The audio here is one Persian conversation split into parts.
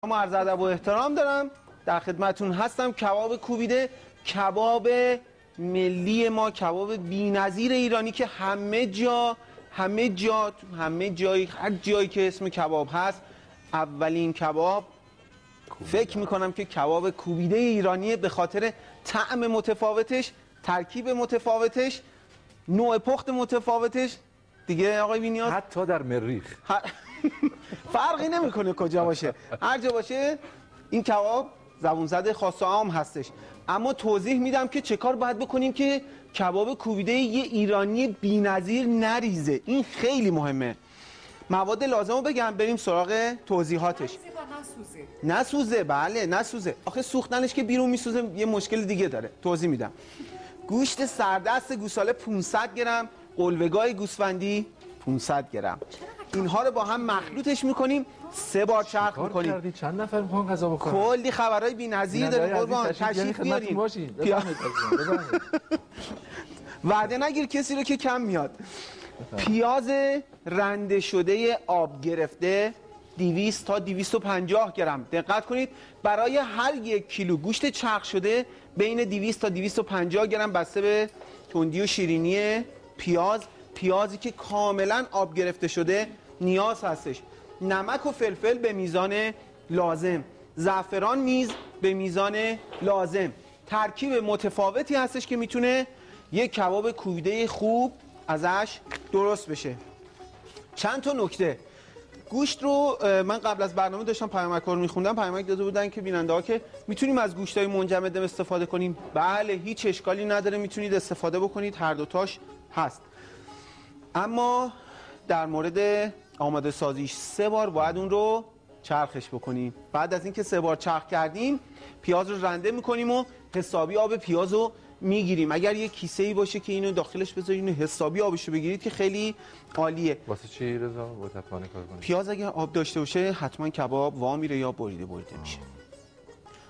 ما عرض ادب و احترام دارم، در خدمتون هستم. کباب کوبیده، کباب ملی ما، کباب بی‌نظیر ایرانی که همه جایی هر جایی که اسم کباب هست اولین کباب فکر میکنم که کباب کوبیده ایرانیه، به خاطر طعم متفاوتش، ترکیب متفاوتش، نوع پخت متفاوتش دیگه. آقای بینیاز حتی در مریخ فرقی نمیکنه کجا باشه، هر جا باشه این کباب زبون زده خاص و عام هستش. اما توضیح میدم که چه کار باید بکنیم که کباب کوبیده یه ایرانی بی‌نظیر نریزه. این خیلی مهمه. مواد لازم رو بگم بریم سراغ توضیحاتش. نسوزه. بله نسوزه. آخه سوختنش که بیرون میسوزه یه مشکل دیگه داره. توضیح میدم. گوشت سردست گوساله 500 گرم، قلوه‌گای گوسفندی 500 گرم. اینها رو با هم مخلوطش میکنیم، 3 بار چرخ میکنیم. چند نفر میخوان غذا بخورن؟ کلی خبرهای بی‌نظیر داریم قربان، تشریف بیارین. وعده نگیر کسی رو که کم میاد. پیاز رنده شده آب گرفته 200 تا 250 گرم. دقت کنید برای هر 1 کیلو گوشت چرخ شده بین 200 تا 250 گرم بسته به تندی و شیرینی پیازی که کاملا آب گرفته شده نیاز هستش. نمک و فلفل به میزان لازم، زعفران نیز به میزان لازم. ترکیب متفاوتی هستش که میتونه یک کباب کوبیده خوب ازش درست بشه. چند تا نکته. گوشت رو من قبل از برنامه داشتم پیامک رو میخوندم، پیامک داده بودن که بیننده ها که میتونیم از گوشتای منجمد استفاده کنیم. بله هیچ اشکالی نداره، میتونید استفاده بکنید، هر دوتاش هست. اما در مورد آماده سازیش 3 بار باید اون رو چرخش بکنیم. بعد از اینکه 3 بار چرخ کردیم پیاز رو رنده میکنیم و حسابی آب پیاز رو میگیریم. اگر یه کیسه ای باشه که اینو داخلش بذارین حسابی آبشو بگیرید که خیلی عالیه. واسه چی رضا متفانه کار کنید؟ پیاز اگر آب داشته باشه حتما کباب وا میره یا بریده میشه.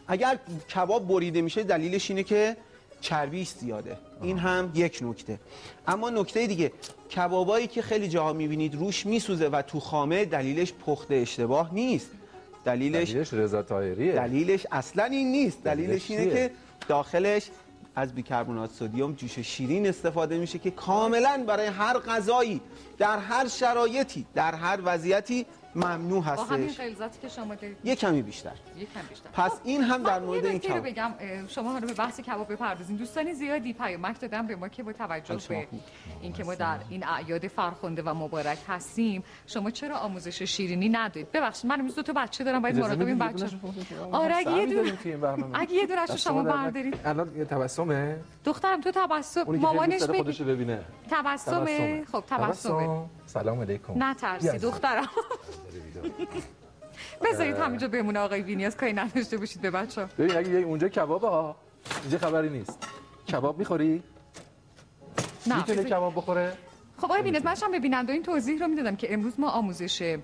اگر کباب بریده میشه دلیلش اینه که چربیش زیاده. این هم یک نکته. اما نکته دیگه، کبابایی که خیلی جاها میبینید روش میسوزه و تو خامه، دلیلش پخت اشتباه نیست. دلیلش رضا طاهریه. دلیلش اصلا این نیست. دلیلش اینه که داخلش از بیکربنات سدیم جوش شیرین استفاده میشه که کاملا برای هر غذایی در هر شرایطی در هر وضعیتی ممنوع هستش. با همین غلظاتی که شما دارید یک کمی بیشتر. پس این هم در مورد این کباب. بگم شما حالا به بحث کباب بپردازین. دوستان زیادی پیامک دادن به ما که با توجه به اینکه ما در این اعیاد فرخنده و مبارک هستیم شما چرا آموزش شیرینی ندید؟ ببخشید من امروز 2 تا بچه دارم، باید مراقب این بچه. آره اگه یه دونه‌شو شما بردارید. الان یه تبسمه؟ دخترم تو تبسم مامانش خودش ببینه. تبسمه. خب تبسمه. سلام علیکم. نترسی دخترم. بذارید همینجا بمونه آقای بینیاز، کاری نداشته باشید به بچه‌ها. ببین اگه اونجا کبابه ها، اینجا خبری نیست. کباب می‌خوری؟ نه. میتونه کباب بخوره؟ خب آقای بینیاز من هم ببیننده این توضیح رو میدادم که امروز ما آموزش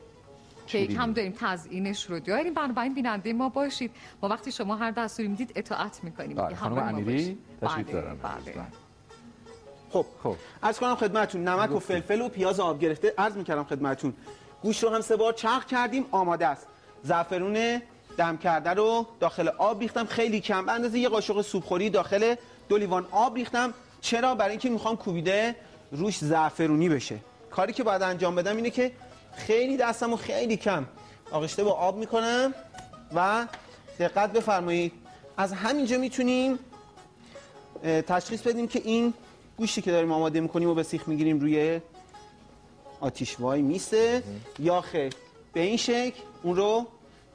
کیک هم داریم، تزیینش رو داریم، بنابراین بیننده ما باشید. ما وقتی شما هر دستوری میدید اطاعت می‌کنیم. خانم امیری تشریف دارن. خب عرض کنم خدمتتون نمک و فلفل و پیاز آب گرفته عرض می‌کردم خدمتتون. گوشت رو هم 3 بار چرخ کردیم، آماده است. زعفرون دم کرده رو داخل آب ریختم، خیلی کم، به اندازه 1 قاشق سوپخوری داخل 2 لیوان آب ریختم. چرا؟ برای اینکه میخوام کوبیده روش زعفرونی بشه. کاری که باید انجام بدم اینه که خیلی دستمو خیلی کم آغشته با آب میکنم و دقت بفرمایید از همینجا میتونیم تشخیص بدیم که این گوشتی که داریم آماده میکنیم و به سیخ میگیریم روی آتیش وای میسته یا خیر. به این شکل اون رو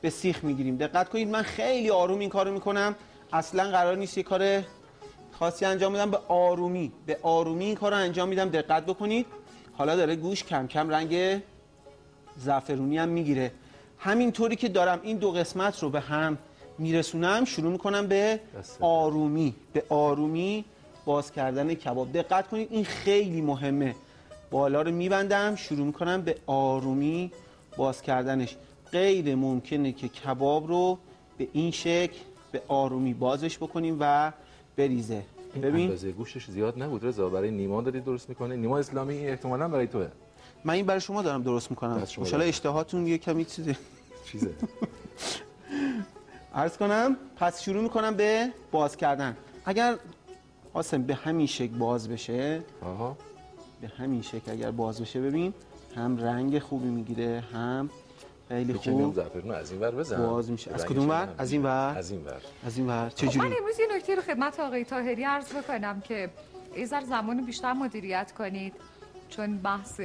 به سیخ میگیریم. دقت کنید من خیلی آروم این کارو میکنم، اصلا قرار نیست یه کار خاصی انجام بدم، به آرومی این کارو انجام میدم. دقت بکنید حالا داره گوشت کم کم رنگ زعفرونی هم میگیره. همینطوری که دارم این 2 قسمت رو به هم میرسونم شروع میکنم به آرومی باز کردن کباب. دقت کنید این خیلی مهمه. بالا رو میبندم، شروع میکنم به آرومی باز کردنش. غیر ممکنه که کباب رو به این شکل به آرومی بازش بکنیم و بریزه. ببین اندازه گوشتش زیاد نبود رضا، برای نیما داری درست میکنه. نیما اسلامی احتمالاً برای توه. من این برای شما دارم درست میکنم. ان شاء الله اشتهاتون یه کمی چیزه. عرض کنم. پس شروع میکنم به باز کردن. اگر قاسم به همین شکل باز بشه، آها به همین شکل اگر باز بشه، ببین هم رنگ خوبی میگیره، هم خیلی می‌تونیم خوب زعفرون از این ور بزنم. باز میشه. از رنگش کدوم ور؟ هم از این ور؟ از این ور. از این ور. خب چجوری؟ من امروز یه نکته رو خدمت آقای طاهری عرض بکنم که یه ذره زمان بیشتر مدیریت کنید، چون بحث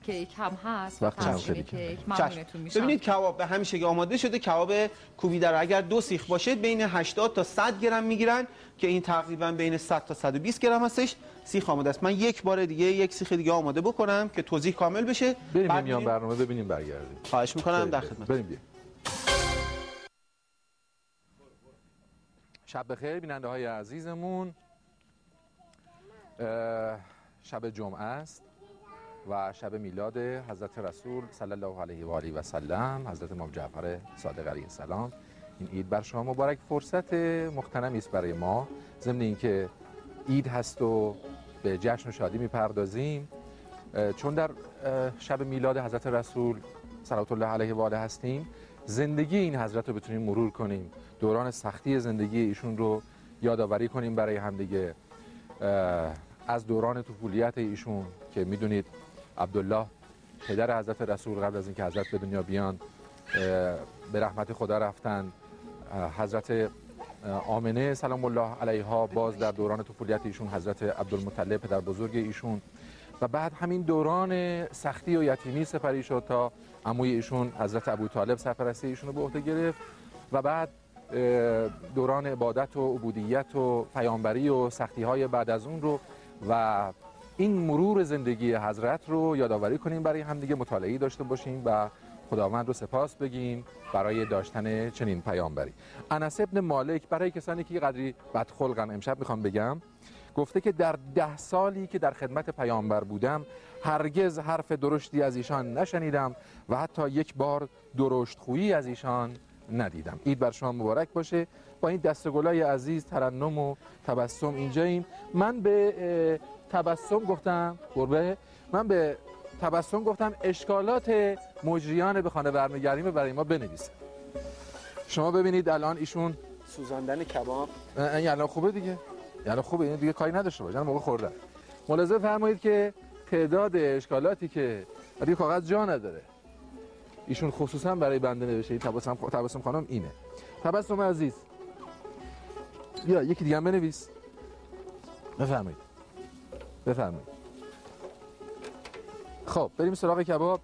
کیک هم هست. وقت هم تزیین خیلی کیک چشم. ممنونتون میشم. ببینید کباب به همین شکل آماده شده. کباب کوبیده رو اگر 2 سیخ باشه بین 80 تا 100 گرم میگیرن که این تقریبا بین 100 تا 120 گرم هستش. سیخ آماده است. من یک بار دیگه یک سیخ دیگه آماده بکنم که توضیح کامل بشه. بریم بعد میان می‌ریم. برنامه ببینیم برگردیم. خواهش میکنم در خدمت. بریم بیا. شب بخیر بیننده های عزیزمون. شب جمعه است و شب میلاد حضرت رسول صلی الله علیه و آله و سلم، حضرت امام جعفر صادق علیه السلام. این عید بر شما مبارک. فرصت مغتنمی است برای ما، ضمن اینکه عید هست و به جشن و شادی میپردازیم. چون در شب میلاد حضرت رسول صلوات الله علیه و آله هستیم، زندگی این حضرت رو بتونیم مرور کنیم، دوران سختی زندگی ایشون رو یادآوری کنیم برای همدیگه. از دوران طفولیت ایشون که میدونید عبدالله پدر حضرت رسول قبل از اینکه حضرت به دنیا بیان به رحمت خدا رفتن. حضرت آمنه سلام الله علیها باز در دوران طفولیت ایشون حضرت عبدالمطلب پدر بزرگ ایشون، و بعد همین دوران سختی و یتیمی سپری شد تا عموی ایشون حضرت ابوطالب سرپرستی ایشون رو به عهده گرفت، و بعد دوران عبادت و عبودیت و پیامبری و سختی های بعد از اون رو و این مرور زندگی حضرت رو یادآوری کنیم برای همدیگه، مطالعه‌ای داشته باشیم و خداوند رو سپاس بگیم برای داشتن چنین پیامبری. انس ابن مالک، برای کسانی که قدری بدخلقن، امشب میخوام بگم، گفته که در 10 سالی که در خدمت پیامبر بودم هرگز حرف درشتی از ایشان نشنیدم و حتی یک بار درشتخویی از ایشان ندیدم. عید بر شما مبارک باشه. با این دستگلای عزیز ترنم و تبسم اینجاییم. من به تبسم گفتم قربه، من به تبسم گفتم اشکالات مجریان به خانه برمیگردیم برای ما بنویسه. شما ببینید الان ایشون سوزاندن کباب این الان خوبه دیگه، یعنی خوبه، این دیگه کاری نداشته باشه موقع خوردن. ملاحظه فرمایید که تعداد اشکالاتی که دیگه کاغذ جا نداره ایشون خصوصا برای بنده نوشته. تبسم خانم اینه. تبسم عزیز یا یکی دیگه هم بنویس. بفرمایید بفرمایید. خب بریم سراغ کباب.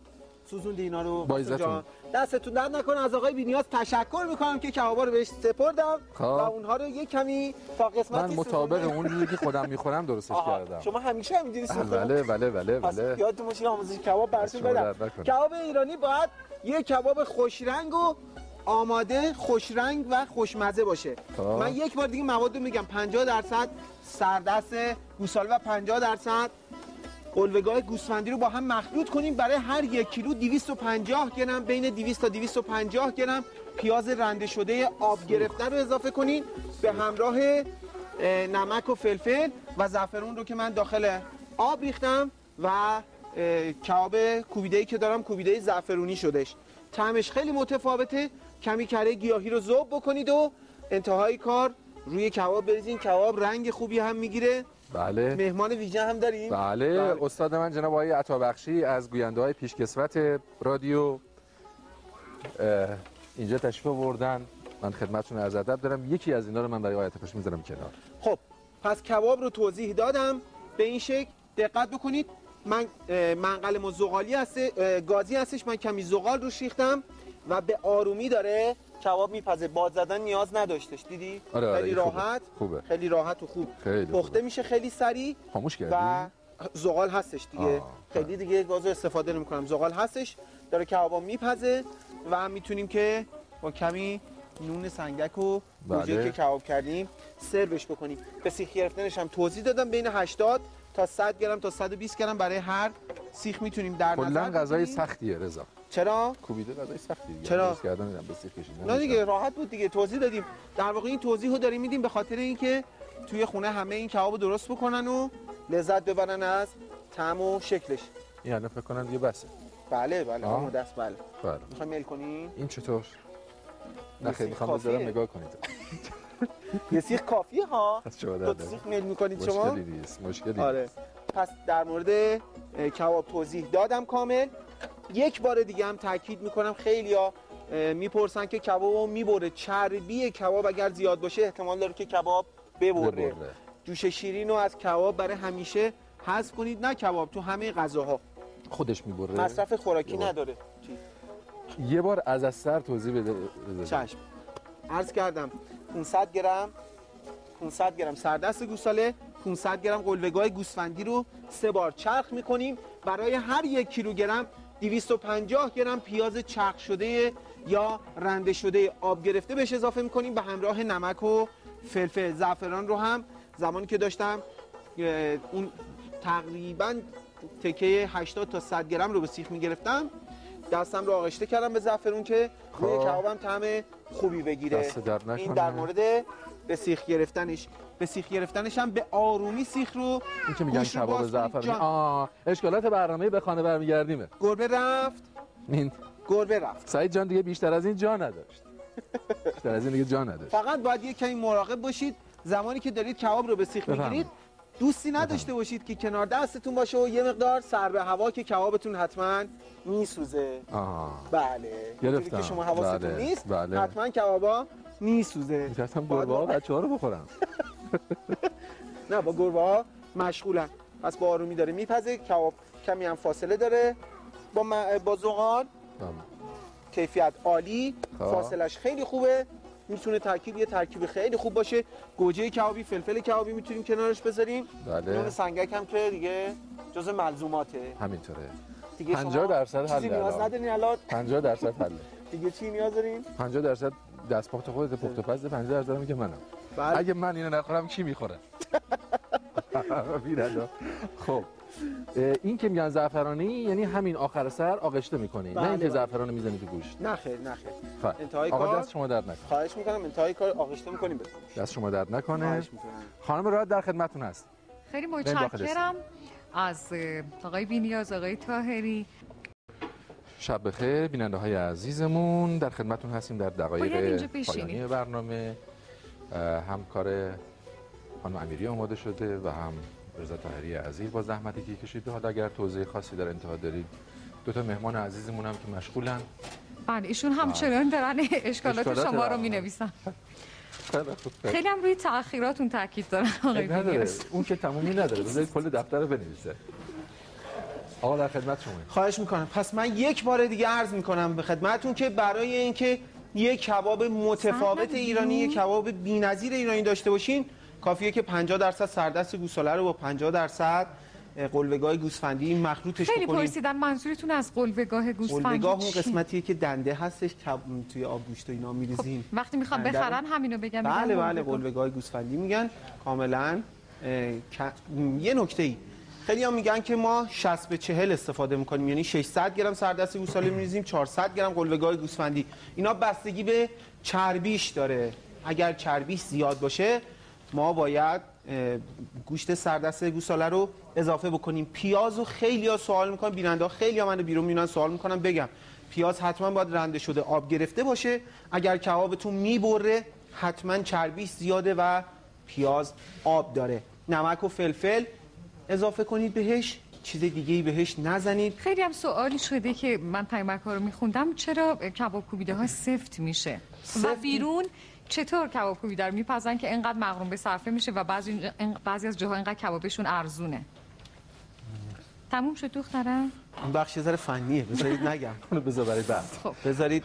سوزوندی اینا رو با عزتون. دستتون درد نکنه. از آقای بی‌نیاز تشکر میکنم که کبابا رو بهش سپردم خب. و اونها رو یک کمی تا قسمتی من مطابق اون چیزی که خودم میخورم درستش کردم. شما همیشه همینجوری سوخته؟ بله بله بله پس بله. یادتون باشه آموزش کباب براتون بدم. کباب ایرانی باید یک کباب خوش رنگ و آماده، خوش رنگ و خوشمزه باشه. من یک بار دیگه مواد رو میگم: 50% سردست گوساله و 50% قلوه‌گاه گوسفندی رو با هم مخلوط کنیم. برای هر 1 کیلو 250 گرم، بین 200 تا 250 گرم پیاز رنده شده آب گرفته رو اضافه کنین به همراه نمک و فلفل و زعفرون رو که من داخل آب ریختم و کباب کوبیده‌ای که دارم کوبیده زعفرونی شدش. طعمش خیلی متفاوته. کمی کره گیاهی رو ذوب بکنید و انتهای کار روی کباب بریزین. کباب رنگ خوبی هم میگیره. بله. مهمان ویژه هم داریم. بله. استاد من جناب آقای عطابخشی از گوینده‌های پیشکسوت رادیو اینجا تشریف آوردن. من خدمتتون عرض ادب دارم. یکی از اینا رو من برای آقای عطابخشی میذارم کنار. خب پس کباب رو توضیح دادم به این شکل. دقت بکنید. من منقلم و زغالی گازی هستش. من کمی زغال روش ریختم و به آرومی داره کباب میپزه. باد زدن نیاز نداشتش. دیدی؟ آره خیلی راحت. خوبه. خیلی راحت و خوب پخته میشه. خیلی سریع. خاموش کردی؟ و زغال هستش دیگه. خیلی دیگه گازو استفاده نمی‌کنم. زغال هستش. داره کباب میپزه و میتونیم که با کمی نون سنگک و گوجه که کباب کردیم سروش بکنیم. به سیخ گرفتنش هم توضیح دادم. بین 80 تا 100 گرم تا 120 گرم برای هر سیخ میتونیم در نظر بگیریم. کلاً غذای سختیه رضا. چرا؟ کوبیده غذای سختیه. چرا؟ کردن به سیخ کشیدن. نه دیگه راحت بود دیگه. توضیح دادیم. در واقع این توضیح رو داریم میدیم به خاطر اینکه توی خونه همه این کبابو درست بکنن و لذت ببرن از طعم و شکلش. این الان فکر کنم دیگه بسه. بله بله. اون دست بله. بله. میخوای میل کنی؟ این چطور؟ نه خیلی میخوام بذارم نگاه کنید. یه سیخ کافیه ها. پس شما دو در سیخ میل میکنید شما؟ مشکلی نیست، مشکلی آره. نیست. پس در مورد کباب توضیح دادم کامل. یک بار دیگه هم تاکید میکنم، خیلیا میپرسن که کبابو میبره. چربی کباب اگر زیاد باشه احتمال داره که کباب ببره. جوش شیرین رو از کباب برای همیشه حذف کنید. نه کباب، تو همه غذاها خودش میبره. مصرف خوراکی نداره. یه بار از سر توضیح بده. چشم. عرض کردم 500 گرم سردست گوساله، 500 گرم قلوه‌گاه گوسفندی رو 3 بار چرخ میکنیم. برای هر 1 کیلوگرم 250 گرم پیاز چرخ شده یا رنده شده آب گرفته بهش اضافه میکنیم به همراه نمک و فلفل. زعفران رو هم زمانی که داشتم اون تقریبا تکه 80 تا 100 گرم رو به سیخ میگرفتم، دستم رو آغشته کردم به زعفرون که روی کبابم طعم خوبی بگیره. این در مورد به سیخ گرفتنش. به سیخ گرفتنش هم به آرومی سیخ رو این که میگن کباب زعفرانی. اشکالات برنامه به خانه برمیگردیمه. گربه رفت. گربه رفت. سعید جان دیگه بیشتر از این جا نداشت. بیشتر از این دیگه جا نداشت. فقط باید یک کمی مراقب باشید زمانی که دارید کباب رو به سیخ میگیرید. دوستی نداشته باشید که کنار دستتون باشه و یه مقدار سر به هوا که کبابتون حتما میسوزه. بله. گرفتم. که شما حواستون بله. نیست. بله. حتما کبابا میسوزه. می‌خواستم گربه‌ها بچه‌ها رو بخورم. نه با گربه‌ها مشغولن. پس با آرومی داره میپزه. کباب کمی هم فاصله داره با زغال. کیفیت عالی. فاصلش خیلی خوبه. میتونه یه ترکیب خیلی خوب باشه. گوجه کبابی، فلفل کبابی میتونیم کنارش بذاریم. بله. نون سنگک هم که دیگه جزء ملزوماته. همینطوره. دیگه 50% حل. چیزی نیاز ندارین الان. 50% حل. دیگه چی نیاز دارین؟ 50% دستپخت خودت، پخت و پز. 50% میگه منم. بله. اگه من اینو نخورم کی میخوره؟ خب این که میگن زعفرانی یعنی همین آخر سر آغشته میکنی، نه اینکه زعفران رو میزنی تو گوشت. نه خیر. انتهای کار دست شما درد نکنه. خواهش میکنم انتهای کار آغشته میکنیم بزنیم. دست شما درد نکنه. خانم راد در خدمتتون هست. خیلی متشکرم از آقای بینیاز، آقای طاهری. شب بخیر بیننده های عزیزمون، در خدمتتون هستیم در دقایق پایانی برنامه. هم کار خانم امیری آماده شده و هم رضا طاهری عزیز با زحمتی که کشیده. حالا اگر توضیح خاصی در انتها دارید، دو تا مهمان عزیزمون هم که مشغولن. بله ایشون همچنان دارن اشکالات شما رو می‌نویسن. خیلی هم روی تأخیراتون تاکید دارن آقای بینیاز. اون که تمومی نداره، بذارید کل دفتر رو بنویسه. آقا در خدمت شما. خواهش میکنم. پس من یک بار دیگه عرض میکنم به خدمتتون که برای اینکه یک کباب متفاوت ایرانی، یک کباب بی‌نظیر ایرانی داشته باشین، کافیه که 50% سردست گوساله رو با 50% قلوه‌گاه گوسفندی مخلوطش بکنید. خیلی پرسیدن منظورتون از قلوه‌گاه گوسفندی قلوه‌گاه اون قسمتیه که دنده هستش توی آب گوشت و اینا میریزیم. خب وقتی میخوام بخرن همینو بگم. بله قلوه‌گاه گوسفندی میگن کاملا. یه نکته‌ای خیلی هم میگن که ما 60 به 40 استفاده میکنیم، یعنی 600 گرم سردست گوساله میریزیم، 400 گرم قلوه‌گاه گوسفندی. اینا بستگی به چربیش داره. اگر چربیش زیاد باشه ما باید گوشت سردست گوساله رو اضافه بکنیم. پیاز رو خیلی‌ها سوال میکنن، بیننده ها خیلی‌ها من بیرون میونن سوال میکنن، بگم پیاز حتما باید رنده شده آب گرفته باشه. اگر کبابتون میبره حتما چربیش زیاده و پیاز آب داره. نمک و فلفل اضافه کنید بهش، چیز دیگه‌ای بهش نزنید. خیلی هم سوالی شده که من پیامک‌ها رو میخوندم چرا کباب کوبیده ها سفت میشه و بیرون چطور کباب کوبیده رو میپزن که اینقدر مغروم به صرفه میشه و بعضی از جاها اینقدر کبابشون ارزونه. تموم شد دخترم؟ اون بخش ذره فنیه، بذارید نگم. اونو بذار برای بعد. بذارید